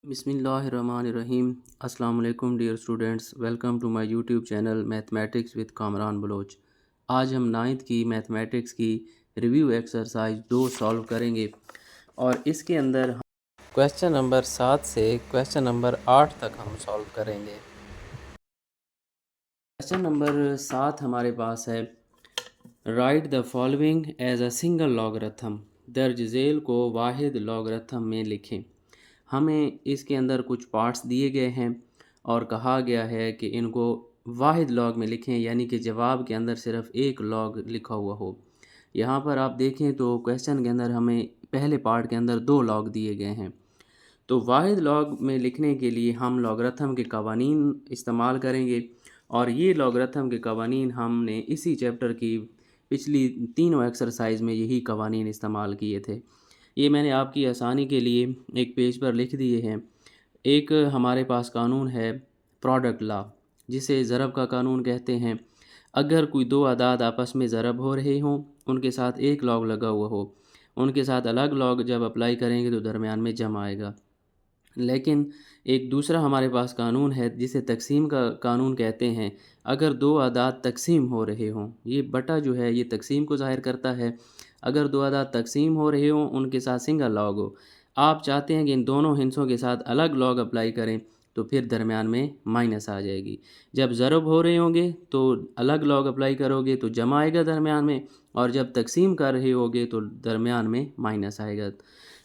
बिस्मिल्लाहिर्रहमानिर्रहीम। अस्सलाम वालेकुम dear students, welcome to my YouTube channel mathematics with Kamran Baloch. आज हम नाइन्थ की मैथमेटिक्स की रिव्यू एक्सरसाइज 2 सॉल्व करेंगे और इसके अंदर हम क्वेश्चन नंबर 7 से क्वेश्चन नंबर 8 तक हम सॉल्व करेंगे। क्वेश्चन नंबर 7 हमारे पास है, write the following as a single logarithm. दर्ज झेल को वाहिद लॉगरिथम में लिखें। हमें इसके अंदर कुछ पार्ट्स दिए गए हैं और कहा गया है कि इनको वाहिद लॉग में लिखें, यानी कि जवाब के अंदर सिर्फ एक लॉग लिखा हुआ हो। यहाँ पर आप देखें तो क्वेश्चन के अंदर हमें पहले पार्ट के अंदर 2 लॉग दिए गए हैं। तो वाहिद लॉग में लिखने के लिए हम लॉगरिथम के कवानीन इस्तेमाल करेंगे और ये लॉगरिथम के कवानीन हमने इसी चैप्टर की पिछली तीनों एक्सरसाइज में यही कवानीन इस्तेमाल किए थे। ये मैंने आपकी आसानी के लिए एक पेज पर लिख दिए हैं। एक हमारे पास कानून है प्रोडक्ट लॉ, जिसे ज़रब का कानून कहते हैं। अगर कोई दो अदाद आपस में ज़रब हो रहे हों, उनके साथ एक लॉग लगा हुआ हो, उनके साथ अलग लॉग जब अप्लाई करेंगे तो दरमियान में जमा आएगा। लेकिन एक दूसरा हमारे पास कानून है जिसे तकसीम का कानून कहते हैं। अगर दो अदाद तकसीम हो रहे हों, ये बटा जो है ये तकसीम को ज़ाहिर करता है। अगर दो अदाद तकसीम हो रहे हों, उनके साथ सिंगल लॉग हो, आप चाहते हैं कि इन दोनों हिस्सों के साथ अलग लॉग अप्लाई करें, तो फिर दरमियान में माइनस आ जाएगी। जब ज़रब हो रहे होंगे तो अलग लॉग अप्लाई करोगे तो जमा आएगा दरमियान में, और जब तकसीम कर रहे होगे तो दरमियान में माइनस आएगा।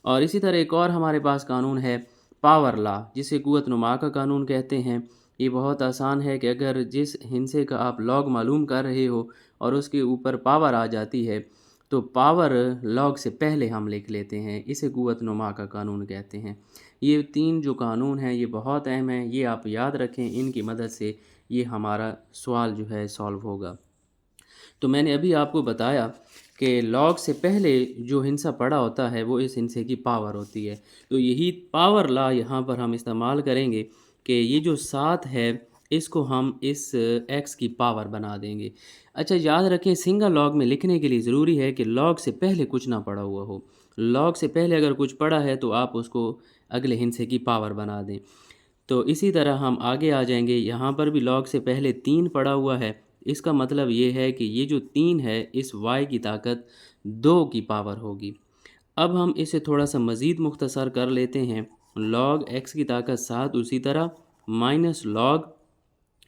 और इसी तरह एक और हमारे पास कानून है पावर लॉ, जिसे कुव्वत नुमा का कानून कहते हैं। ये बहुत आसान है कि अगर जिस हिस्से का आप लॉग मालूम कर रहे हो और उसके ऊपर पावर आ जाती है, तो पावर लॉग से पहले हम लिख लेते हैं। इसे कुव्वत नुमा का कानून कहते हैं। ये 3 जो कानून हैं ये बहुत अहम हैं, ये आप याद रखें। इनकी मदद से ये हमारा सवाल जो है सॉल्व होगा। तो मैंने अभी आपको बताया कि लॉग से पहले जो हिस्सा पड़ा होता है वो इस हिस्से की पावर होती है। तो यही पावर लॉ यहाँ पर हम इस्तेमाल करेंगे कि ये जो 7 है इसको हम इस एक्स की पावर बना देंगे। अच्छा, याद रखें सिंगल लॉग में लिखने के लिए ज़रूरी है कि लॉग से पहले कुछ ना पड़ा हुआ हो। लॉग से पहले अगर कुछ पड़ा है तो आप उसको अगले हिस्से की पावर बना दें। तो इसी तरह हम आगे आ जाएंगे। यहाँ पर भी लॉग से पहले 3 पड़ा हुआ है। इसका मतलब ये है कि ये जो 3 है इस y की ताकत 2 की पावर होगी। अब हम इसे थोड़ा सा मज़ीद मुख्तसर कर लेते हैं। लॉग x की ताकत 7, उसी तरह माइनस लॉग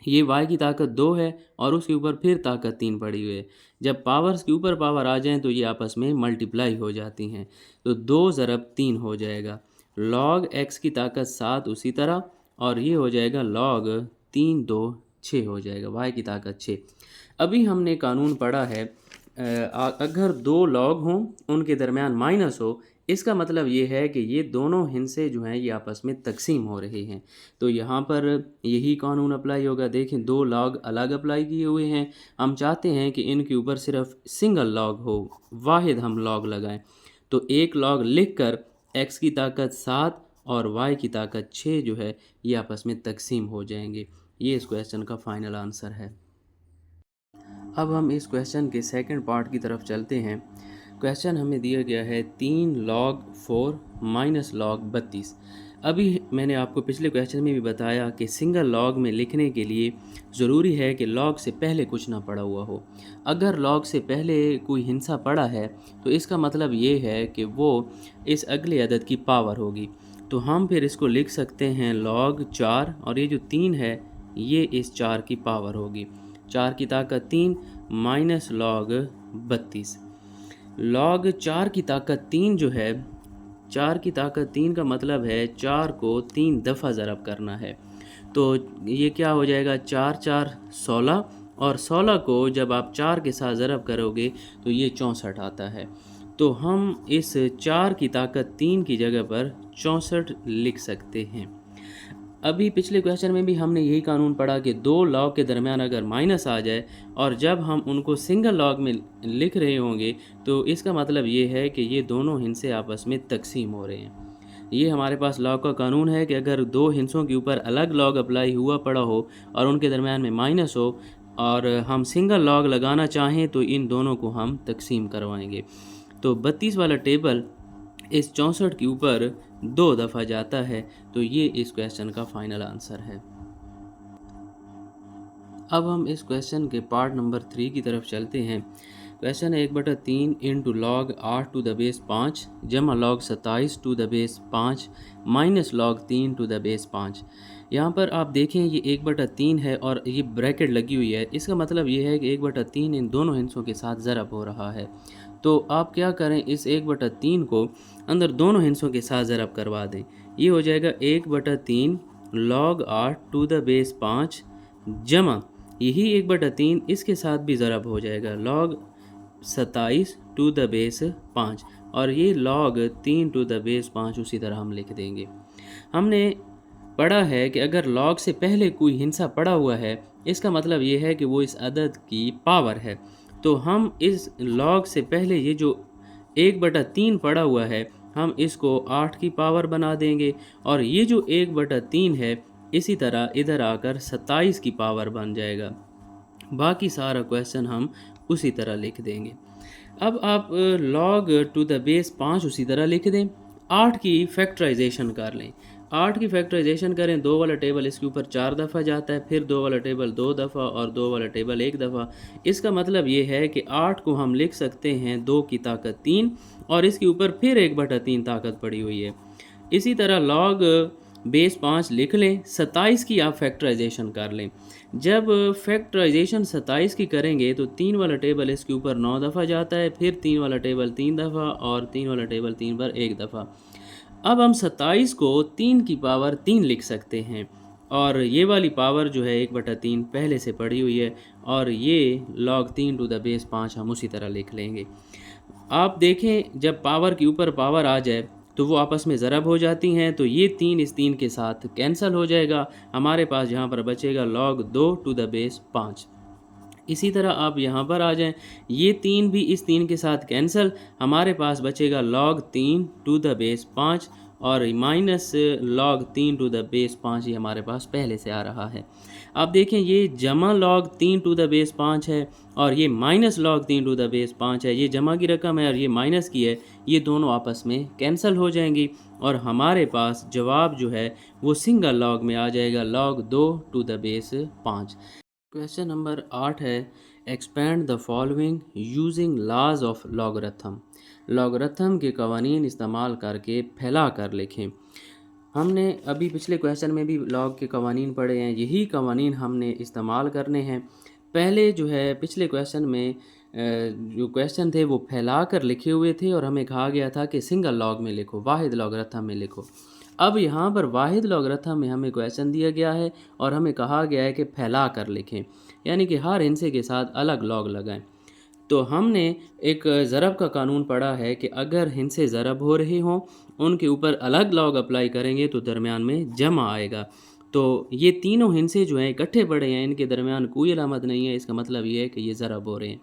ये y की ताकत 2 है और उसके ऊपर फिर ताकत 3 पड़ी हुई है। जब पावर्स के ऊपर पावर आ जाएं तो ये आपस में मल्टीप्लाई हो जाती हैं, तो 2 ज़रब 3 हो जाएगा। लॉग x की ताकत 7 उसी तरह, और ये हो जाएगा लॉग 3 2 6 हो जाएगा, y की ताकत 6। अभी हमने कानून पढ़ा है अगर दो लॉग हों उनके दरमियान माइनस हो, इसका मतलब ये है कि ये दोनों हिस्से जो हैं ये आपस में तकसीम हो रहे हैं। तो यहाँ पर यही कानून अप्लाई होगा। देखें, 2 लॉग अलग अप्लाई किए हुए हैं। हम चाहते हैं कि इनके ऊपर सिर्फ सिंगल लॉग हो, वाहिद हम लॉग लगाएं। तो एक लॉग लिख कर एक्स की ताकत 7 और वाई की ताकत 6 जो है ये आपस में तकसीम हो जाएंगे। ये इस क्वेश्चन का फाइनल आंसर है। अब हम इस क्वेश्चन के सेकंड पार्ट की तरफ चलते हैं। क्वेश्चन हमें दिया गया है 3 log 4 माइनस log 32। अभी मैंने आपको पिछले क्वेश्चन में भी बताया कि सिंगल लॉग में लिखने के लिए ज़रूरी है कि लॉग से पहले कुछ ना पड़ा हुआ हो। अगर लॉग से पहले कोई हिस्सा पड़ा है तो इसका मतलब ये है कि वो इस अगले अदद की पावर होगी। तो हम फिर इसको लिख सकते हैं log 4, और ये जो 3 है ये इस 4 की पावर होगी। 4 की ताकत 3 माइनस log 32। log 4 की ताकत 3 जो है, 4 की ताकत 3 का मतलब है 4 को 3 दफ़ा ज़रब करना है। तो ये क्या हो जाएगा, 4 4 16, और 16 को जब आप 4 के साथ ज़रब करोगे तो ये 64 आता है। तो हम इस 4 की ताकत 3 की जगह पर 64 लिख सकते हैं। अभी पिछले क्वेश्चन में भी हमने यही कानून पढ़ा कि दो लॉग के दरमियान अगर माइनस आ जाए और जब हम उनको सिंगल लॉग में लिख रहे होंगे तो इसका मतलब ये है कि ये दोनों हिस्से आपस में तकसीम हो रहे हैं। ये हमारे पास लॉग का कानून है कि अगर दो हिस्सों के ऊपर अलग लॉग अप्लाई हुआ पड़ा हो और उनके दरमियान में माइनस हो और हम सिंगल लॉग लगाना चाहें तो इन दोनों को हम तकसीम करवाएंगे। तो 32 वाला टेबल इस 64 के ऊपर 2 दफ़ा जाता है। तो ये इस क्वेश्चन का फाइनल आंसर है। अब हम इस क्वेश्चन के पार्ट नंबर 3 की तरफ चलते हैं। क्वेश्चन है 1/3 into log 8 to the base 5 जमा log 27 to the base 5 minus log 3 to the base 5। यहाँ पर आप देखें ये 1/3 है और ये ब्रैकेट लगी हुई है। इसका मतलब ये है कि 1/3 इन दोनों हिस्सों के साथ ज़रब हो रहा है। तो आप क्या करें, इस 1/3 को अंदर दोनों हिस्सों के साथ ज़रब करवा दें। ये हो जाएगा 1/3 लॉग 8 टू द बेस 5 जमा यही 1/3 इसके साथ भी ज़रब हो जाएगा लॉग 27 टू द बेस 5 और ये लॉग 3 टू द बेस 5 उसी तरह हम लिख देंगे। हमने पढ़ा है कि अगर लॉग से पहले कोई हिंसा पड़ा हुआ है इसका मतलब ये है कि वो इस अदद की पावर है। तो हम इस लॉग से पहले ये जो 1/3 पड़ा हुआ है हम इसको 8 की पावर बना देंगे और ये जो 1/3 है इसी तरह इधर आकर 27 की पावर बन जाएगा। बाकी सारा क्वेश्चन हम उसी तरह लिख देंगे। अब आप लॉग टू द बेस 5 उसी तरह लिख दें। 8 की फैक्टराइजेशन कर लें। 8 की फैक्टराइजेशन करें, 2 वाला टेबल इसके ऊपर 4 दफ़ा जाता है, फिर 2 वाला टेबल 2 दफ़ा और 2 वाला टेबल 1 दफ़ा। इसका मतलब ये है कि 8 को हम लिख सकते हैं 2 की ताकत 3 और इसके ऊपर फिर 1/3 ताकत पड़ी हुई है। इसी तरह लॉग बेस 5 लिख लें। 27 की आप फैक्टराइजेशन कर लें। जब फैक्टराइजेशन 27 की करेंगे तो 3 वाला टेबल इसके ऊपर 9 दफ़ा जाता है, फिर 3 वाला टेबल 3 दफ़ा और 3 वाला टेबल 3 पर 1 दफ़ा। अब हम 27 को 3 की पावर 3 लिख सकते हैं और ये वाली पावर जो है 1/3 पहले से पड़ी हुई है और ये लॉग 3 टू द बेस 5 हम उसी तरह लिख लेंगे। आप देखें जब पावर के ऊपर पावर आ जाए तो वो आपस में ज़रब हो जाती हैं, तो ये 3 इस 3 के साथ कैंसिल हो जाएगा। हमारे पास यहाँ पर बचेगा log 2 टू द बेस 5। इसी तरह आप यहाँ पर आ जाएं, ये 3 भी इस 3 के साथ कैंसिल, हमारे पास बचेगा log 3 टू द बेस 5 और minus log 3 to the base 5 ये हमारे पास पहले से आ रहा है। आप देखें ये जमा log 3 टू द बेस 5 है और ये minus log 3 to the base 5 है। ये जमा की रकम है और ये माइनस की है, ये दोनों आपस में कैंसिल हो जाएंगी और हमारे पास जवाब जो है वो सिंगल लॉग में आ जाएगा log 2 to the base 5। Question number 8 है expand the following using laws of logarithm. Logarithm के कवानीन इस्तेमाल करके फैला कर लिखें। हमने अभी पिछले क्वेश्चन में भी लॉग के कवानीन पढ़े हैं, यही कवानीन हमने इस्तेमाल करने हैं। पहले जो है पिछले क्वेश्चन में जो क्वेश्चन थे वो फैला कर लिखे हुए थे और हमें कहा गया था कि सिंगल लॉग में लिखो, वाहिद लॉगरिथम में लिखो। अब यहाँ पर वाहिद लॉगरिथम में हमें क्वेश्चन दिया गया है और हमें कहा गया है कि फैला कर लिखें, यानी कि हर हिस्से के साथ अलग लॉग लगाएं। तो हमने एक ज़रब का कानून पढ़ा है कि अगर हिस्से ज़रब हो रहे हों उनके ऊपर अलग लॉग अप्लाई करेंगे तो दरमियान में जमा आएगा। तो ये तीनों हिस्से जो हैं इकट्ठे पड़े हैं, इनके दरमियान कोई अलामत नहीं है, इसका मतलब ये है कि ये ज़रब हो रहे हैं।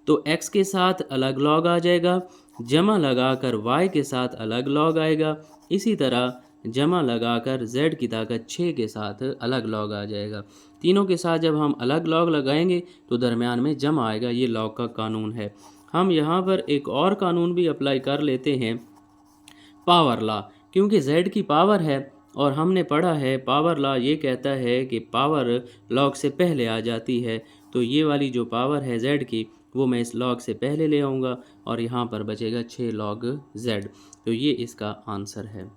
तो x के साथ अलग लॉग आ जाएगा, जमा लगाकर y के साथ अलग लॉग आएगा। इसी तरह जमा लगाकर z की ताकत 6 के साथ अलग लॉग आ जाएगा। तीनों के साथ जब हम अलग लॉग लगाएंगे तो दरमियान में जमा आएगा, ये लॉग का कानून है। हम यहाँ पर एक और कानून भी अप्लाई कर लेते हैं, पावर लॉ, क्योंकि z की पावर है और हमने पढ़ा है पावर लॉ ये कहता है कि पावर लॉग से पहले आ जाती है। तो ये वाली जो पावर है z की वो मैं इस लॉग से पहले ले आऊँगा और यहाँ पर बचेगा 6 log z। तो ये इसका आंसर है।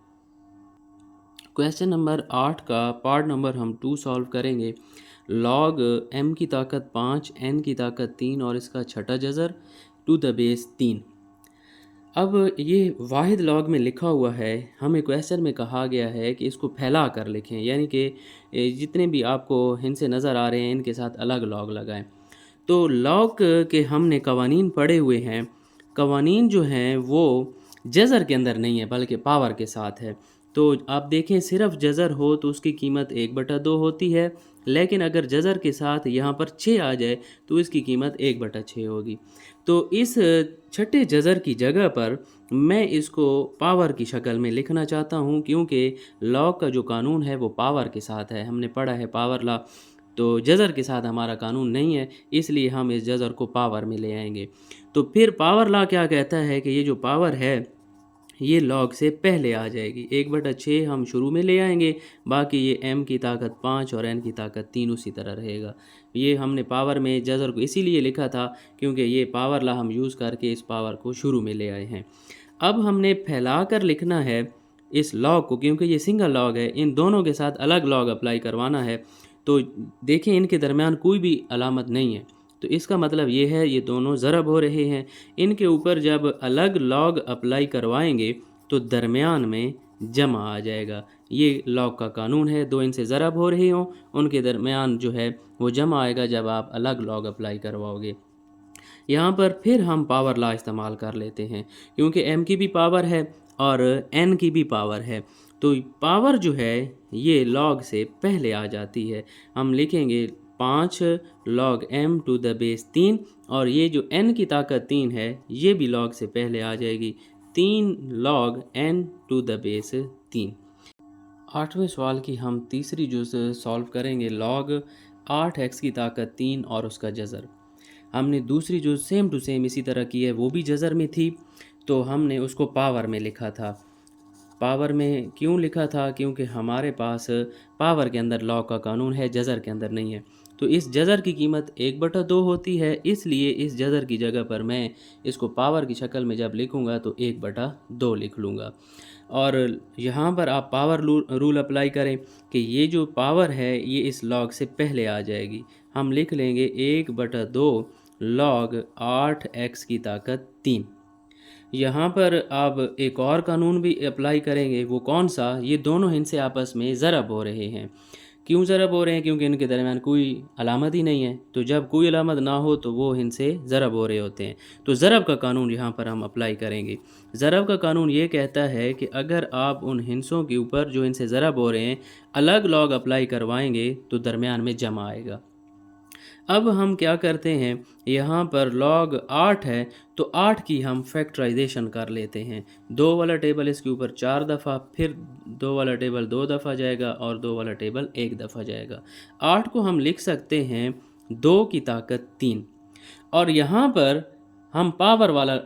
क्वेश्चन नंबर 8 का पार्ट नंबर हम 2 सॉल्व करेंगे। log m की ताकत 5 n की ताकत 3 और इसका छठा जज़र टू द बेस 3। अब ये वाहिद लॉग में लिखा हुआ है, हमें क्वेश्चन में कहा गया है कि इसको फैला कर लिखें, यानी कि जितने भी आपको हिस्से नज़र आ रहे हैं इनके साथ अलग लॉग लगाएं। तो लॉग के हमने कवानीन पढ़े हुए हैं, कवानीन जो हैं वो जज़र के अंदर नहीं है बल्कि पावर के साथ है। तो आप देखें सिर्फ जज़र हो तो उसकी कीमत 1/2 होती है, लेकिन अगर जज़र के साथ यहाँ पर 6 आ जाए तो इसकी कीमत 1/6 होगी। तो इस छठे जज़र की जगह पर मैं इसको पावर की शक्ल में लिखना चाहता हूँ, क्योंकि लॉग का जो कानून है वो पावर के साथ है। हमने पढ़ा है पावर लॉ, तो जज़र के साथ हमारा कानून नहीं है, इसलिए हम इस जज़र को पावर में ले आएंगे। तो फिर पावर लॉ क्या कहता है कि ये जो पावर है ये log से पहले आ जाएगी। 1/6 हम शुरू में ले आएंगे, बाकी ये m की ताकत 5 और n की ताकत 3 उसी तरह रहेगा। ये हमने पावर में जज़र को इसीलिए लिखा था क्योंकि ये पावर ला हम यूज़ करके इस पावर को शुरू में ले आए हैं। अब हमने फैला कर लिखना है इस लॉग को, क्योंकि ये सिंगल लॉग है, इन दोनों के साथ अलग लॉग अप्लाई करवाना है। तो देखें इनके दरमियान कोई भी अलामत नहीं है, तो इसका मतलब ये है ये दोनों ज़रब हो रहे हैं। इनके ऊपर जब अलग लॉग अप्लाई करवाएंगे तो दरमियान में जमा आ जाएगा। ये लॉग का कानून है, दो इनसे ज़रब हो रहे हों उनके दरमियान जो है वो जमा आएगा जब आप अलग लॉग अप्लाई करवाओगे। यहाँ पर फिर हम पावर ला इस्तेमाल कर लेते हैं, क्योंकि m की भी पावर है और n की भी पावर है, तो पावर जो है ये लॉग से पहले आ जाती है। हम लिखेंगे 5 log m to the base 3, और ये जो n की ताकत 3 है ये भी लॉग से पहले आ जाएगी, 3 log n to the base 3। 8वें सवाल की हम तीसरी जुज़ सॉल्व करेंगे, log 8x की ताकत 3 और उसका जज़र। हमने दूसरी जो सेम टू सेम इसी तरह की है वो भी जज़र में थी, तो हमने उसको पावर में लिखा था। पावर में क्यों लिखा था? क्योंकि हमारे पास पावर के अंदर लॉग का कानून है, जज़र के अंदर नहीं है। तो इस जज़र की कीमत 1/2 होती है, इसलिए इस जज़र की जगह पर मैं इसको पावर की शक्ल में जब लिखूँगा तो 1/2 लिख लूँगा। और यहाँ पर आप पावर रूल अप्लाई करें कि ये जो पावर है ये इस लॉग से पहले आ जाएगी। हम लिख लेंगे 1/2 log 8x की ताकत 3। यहाँ पर आप एक और कानून भी अप्लाई करेंगे, वो कौन सा? ये दोनों इनसे आपस में ज़रब हो रहे हैं। क्यों ज़रब हो रहे हैं? क्योंकि इनके दरमियान कोई अलामत ही नहीं है, तो जब कोई अलामत ना हो तो वो इनसे ज़रब हो रहे होते हैं। तो ज़रब का कानून यहाँ पर हम अप्लाई करेंगे। ज़रब का कानून ये कहता है कि अगर आप उन हिस्सों के ऊपर जो इनसे ज़रब हो रहे हैं अलग लॉग अप्लाई करवाएंगे तो दरमियान में जमा आएगा। अब हम क्या करते हैं, यहाँ पर log 8 है तो 8 की हम फैक्टराइजेशन कर लेते हैं। 2 वाला टेबल इसके ऊपर 4 दफ़ा, फिर 2 वाला टेबल 2 दफ़ा जाएगा और 2 वाला टेबल 1 दफ़ा जाएगा। 8 को हम लिख सकते हैं 2 की ताकत 3, और यहाँ पर हम पावर वाला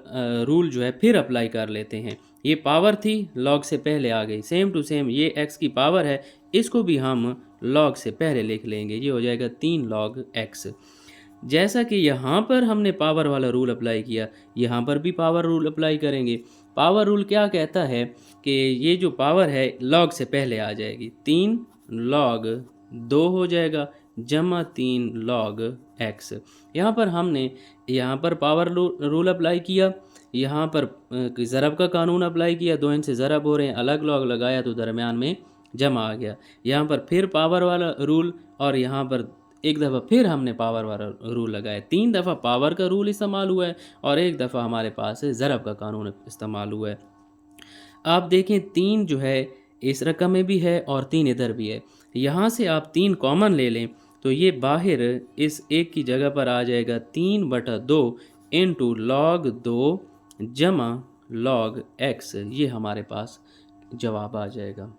रूल जो है फिर अप्लाई कर लेते हैं। ये पावर थी, लॉग से पहले आ गई, सेम टू सेम ये x की पावर है, इसको भी हम लॉग से पहले लिख लेंगे, ये हो जाएगा 3 log x। जैसा कि यहाँ पर हमने पावर वाला रूल अप्लाई किया, यहाँ पर भी पावर रूल अप्लाई करेंगे। पावर रूल क्या कहता है कि ये जो पावर है लॉग से पहले आ जाएगी, 3 log 2 हो जाएगा जमा 3 log x। यहाँ पर हमने यहाँ पर पावर रूल अप्लाई किया, यहाँ पर ज़रब का कानून अप्लाई किया, दो इनसे ज़रब हो रहे हैं, अलग लॉग लगाया तो दरमियान में जमा आ गया। यहाँ पर फिर पावर वाला रूल, और यहाँ पर एक दफ़ा फिर हमने पावर वाला रूल लगाया। 3 दफ़ा पावर का रूल इस्तेमाल हुआ है और एक दफ़ा हमारे पास ज़रब का कानून इस्तेमाल हुआ है। आप देखें 3 जो है इस रकम में भी है और 3 इधर भी है। यहाँ से आप 3 कॉमन ले लें तो ये बाहर इस एक की जगह पर आ जाएगा 3/2 इंटू log 2 जमा log x। ये हमारे पास जवाब आ जाएगा।